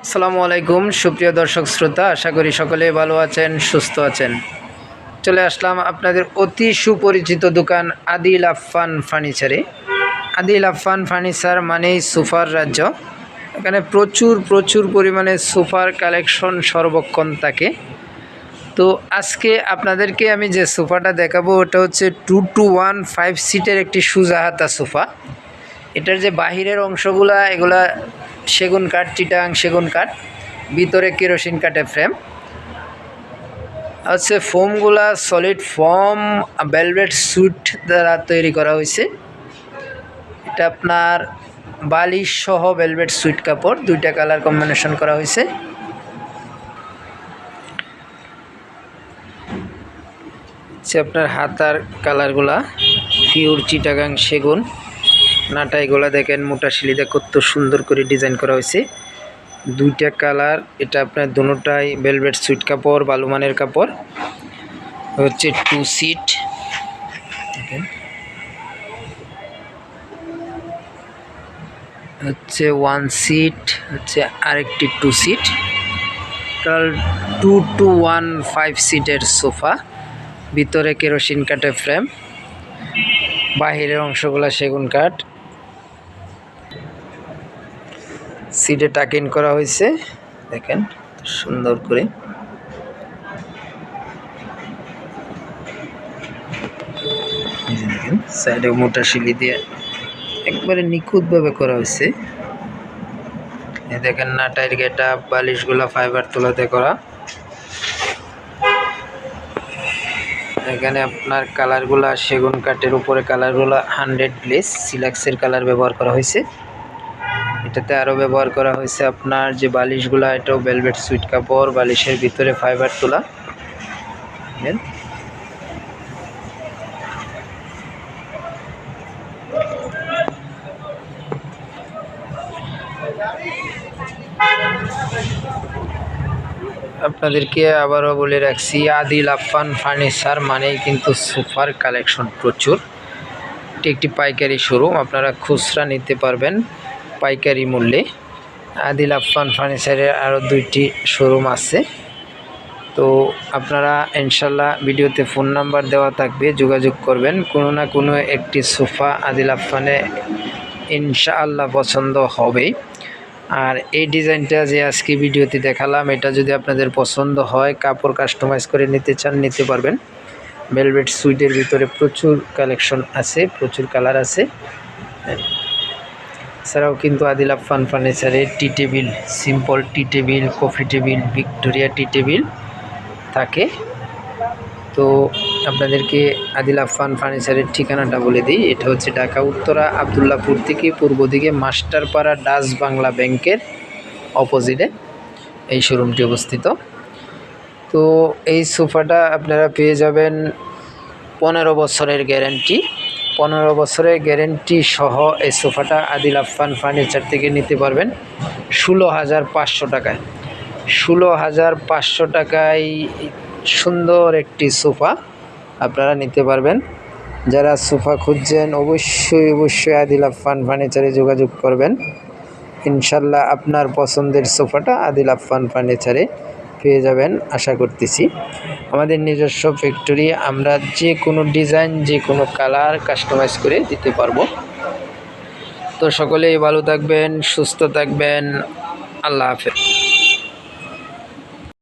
আসসালামু আলাইকুম সুপ্রিয় দর্শক শ্রোতা, আশা করি সকলেই ভালো আছেন, সুস্থ আছেন। চলে আসলাম আপনাদের অতি সুপরিচিত দোকান আদিল আফফান ফার্নিচারে। আদিল আফফান ফার্নিচার মানেই সোফার রাজ্য। এখানে প্রচুর পরিমাণে সোফার কালেকশন সর্বক্ষণ থাকে। তো আজকে আপনাদেরকে আমি যে সোফাটা দেখাবো ওটা হচ্ছে 2-to-1 5 সিটের একটি সুজাহাতা সোফা। এটার যে বাহিরের অংশগুলা এগুলা সেগুন কাঠ, চিটাং সেগুন কাঠ, ভিতরে কেরোসিন কাঠের ফ্রেম হচ্ছে। ফোমগুলা সলিড ফোম ভেলভেট সুইট দ্বারা তৈরি করা হয়েছে। এটা আপনার বালিশ সহ ভেলভেট সুইট কাপড়, দুইটা কালার কম্বিনেশন করা হয়েছে। আপনার হাতার কালারগুলা পিওর চিটাগাং সেগুন, নাটাইগুলা দেখেন মোটা শিলিতে কত সুন্দর করে ডিজাইন করা হয়েছে। দুইটা কালার, এটা আপনার দুটোটাই ভেলভেট সুইট কাপড়, বালুমানের কাপড়। হচ্ছে 2 সিট, দেখেন হচ্ছে 1 সিট, হচ্ছে আরেকটি 2 সিট। টোটাল 2-to-1 5 সিটের সোফা। ভিতরে কেরোসিন কাঠের ফ্রেম, বাহিরের অংশগুলা সেগুন কাঠ। সিটে টাকিন করা হয়েছে, দেখেন সুন্দর করে। দেখেন সাইডে মোটা শিলি দিয়ে একবারে নিখুঁতভাবে করা হয়েছে। দেখেন নাটাইয়ের গেটা, বালিশগুলা ফাইবার তোলাতে করা। এখানে আপনার কালারগুলা সেগুন কাঠের উপরে কালারগুলা 100 গ্লেস সিলাক্সের কালার ব্যবহার করা হয়েছে। এটাতে আরও ব্যবহার করা হয়েছে আপনার যে বালিশগুলা, এটাও ভেলভেট সুইট কাপড়, বালিশের ভিতরে ফাইবার তোলা। আপনাদেরকে আবারও বলে রাখছি, আদিল আফফান ফার্নিচার মানেই কিন্তু সোফার কালেকশন প্রচুর। এটি একটি পাইকারি শোরুম, আপনারা খুচরা নিতে পারবেন পাইকারি মূল্যে। আদিল আফফান ফার্নিচারের আরও 2টি শোরুম আছে। তো আপনারা ইনশাল্লাহ ভিডিওতে ফোন নাম্বার দেওয়া থাকবে, যোগাযোগ করবেন। কোনো না কোনো একটি সোফা আদিল আফফানে ইনশাআল্লাহ পছন্দ হবেই। আর এই ডিজাইনটা যে আজকে ভিডিওতে দেখালাম, এটা যদি আপনাদের পছন্দ হয়, কাপড় কাস্টমাইজ করে নিতে চান, নিতে পারবেন। ভেলভেট সুইটের ভিতরে প্রচুর কালেকশন আছে, প্রচুর কালার আছে। এছাড়াও কিন্তু আদিল আফফান ফার্নিচারে টি টেবিল, সিম্পল টি টেবিল, কফি টেবিল, ভিক্টোরিয়া টি টেবিল থাকে। তো আপনাদেরকে আদিল আফফান ফার্নিচারের ঠিকানাটা বলে দিই। এটা হচ্ছে ঢাকা উত্তরা আবদুল্লাপুর থেকে পূর্ব দিকে মাস্টারপাড়া ডাচ বাংলা ব্যাংকের অপোজিটে এই শোরুমটি অবস্থিত। তো এই সোফাটা আপনারা পেয়ে যাবেন 15 বছরের গ্যারেন্টি। 15 বছরের গ্যারেন্টি সহ এই সোফাটা আদিল আফফান ফার্নিচার থেকে নিতে পারবেন 16,500 টাকায়। 16,500 টাকায় সুন্দর একটি সোফা আপনারা নিতে পারবেন। যারা সোফা খুঁজছেন অবশ্যই আদিল আফফান ফার্নিচারে যোগাযোগ করবেন। ইনশাল্লাহ আপনার পছন্দের সোফাটা আদিল আফফান ফার্নিচারে পেয়ে যাবেন আশা করতেছি। আমাদের নিজস্ব ফ্যাক্টরি, আমরা যে কোনো ডিজাইন, যে কোনো কালার কাস্টমাইজ করে দিতে পারবো। তো সকলেই ভালো থাকবেন, সুস্থ থাকবেন। আল্লাহ হাফেজ।